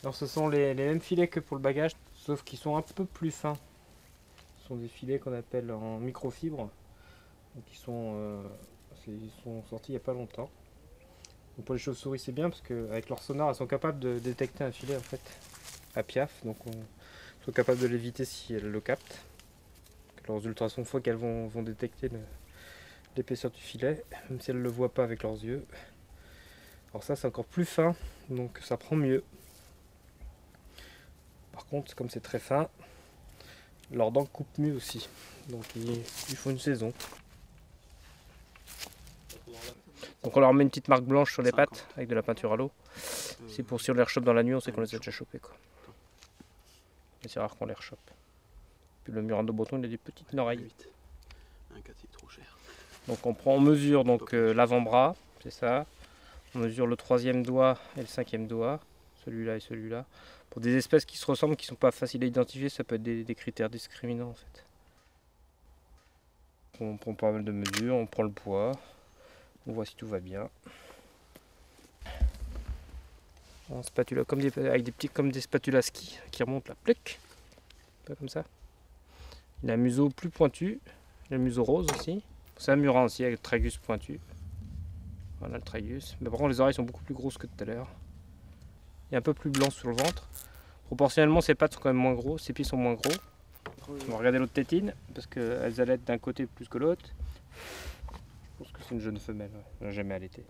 Alors ce sont les mêmes filets que pour le bagage, sauf qu'ils sont un peu plus fins. Ce sont des filets qu'on appelle en microfibre. Donc ils sont sortis il n'y a pas longtemps. Donc pour les chauves-souris c'est bien parce qu'avec leur sonar elles sont capables de détecter un filet en fait à piaf. Donc on sont capables de l'éviter si elles le captent. Leurs ultrasons, une fois qu'elles vont détecter l'épaisseur du filet, même si elles ne le voient pas avec leurs yeux. Alors ça c'est encore plus fin, donc ça prend mieux. Par contre, comme c'est très fin, leurs dents coupent mieux aussi. Donc il faut une saison. Donc on leur met une petite marque blanche sur les pattes avec de la peinture à l'eau. C'est pour si on les rechoppe dans la nuit, on sait qu'on les a déjà chopés, quoi. Mais c'est rare qu'on les rechoppe. Puis le murin de Breton, il a des petites oreilles. Donc on mesure l'avant-bras, c'est ça. On mesure le 3e doigt et le 5e doigt, celui-là et celui-là. Pour des espèces qui se ressemblent, qui ne sont pas faciles à identifier, ça peut être des critères discriminants en fait. On prend pas mal de mesures, on prend le poids, on voit si tout va bien. En spatula, avec comme des spatulas à ski qui remontent là, plic, pas comme ça. Il a un museau plus pointu, il a un museau rose aussi. C'est un murin aussi avec le tragus pointu. Voilà le tragus. Mais par contre les oreilles sont beaucoup plus grosses que tout à l'heure. Il est un peu plus blanc sur le ventre. Proportionnellement ses pattes sont quand même moins grosses, ses pieds sont moins gros. On va regarder l'autre tétine, parce qu'elles allaitent d'un côté plus que l'autre. Je pense que c'est une jeune femelle, elle n'a jamais allaité.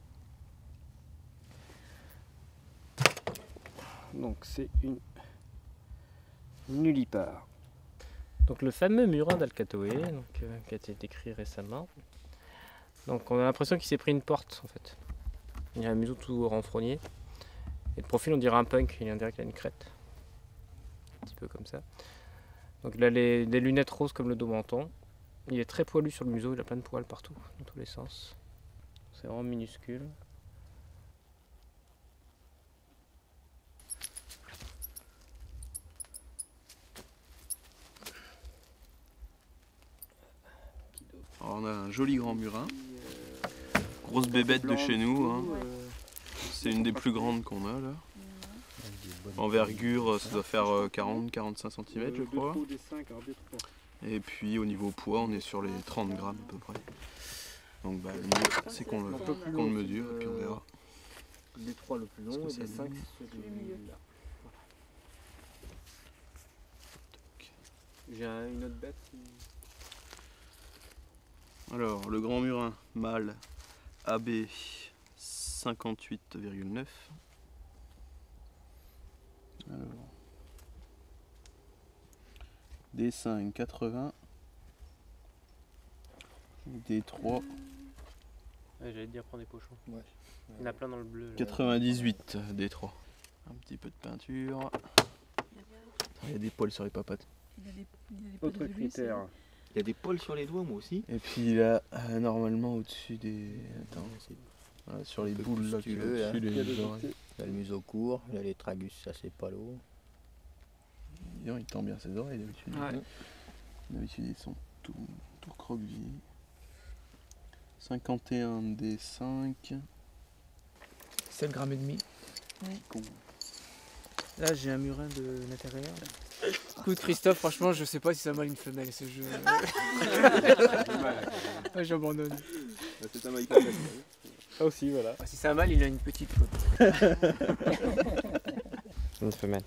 Donc c'est une nullipare. Donc le fameux murin d'Alcatoé, qui a été décrit récemment. Donc on a l'impression qu'il s'est pris une porte en fait. Il a un museau tout renfrogné. Et de profil on dirait un punk, il dirait qu'il a une crête. Un petit peu comme ça. Donc il a des lunettes roses comme le dos menton. Il est très poilu sur le museau, il a plein de poils partout, dans tous les sens. C'est vraiment minuscule. Alors on a un joli grand murin, grosse bébête de chez nous, hein. C'est une des plus grandes qu'on a là. Envergure ça doit faire 40-45 cm je crois. Et puis au niveau poids on est sur les 30 grammes à peu près. Donc bah, le mieux c'est qu'on le mesure et puis on verra. Les 3 le plus long et les 5 celui-là. J'ai une autre bête qui... Alors, le grand murin mâle AB 58,9. Alors, D5 80. D3. J'allais te dire prendre des pochons. Ouais. Il y en a plein dans le bleu. 98 D3. Un petit peu de peinture. Il y a des poils sur les papates. Autre critère. Il y a des poils sur les doigts, moi aussi. Et puis là, normalement au-dessus des... Attends, voilà, sur les boules là, il y a le museau court, il y a les tragus assez palos. Il tend bien ses oreilles d'habitude. Ouais. D'habitude ils sont tout croquevillés. 51 D5. 7 grammes et demi. Oui. Là j'ai un murin de l'intérieur. Écoute Christophe, franchement je sais pas si ça mâle une femelle ce jeu. Ouais, j'abandonne. C'est un maïka. Ça aussi voilà. Si c'est un mâle il a une petite faute. Une femelle.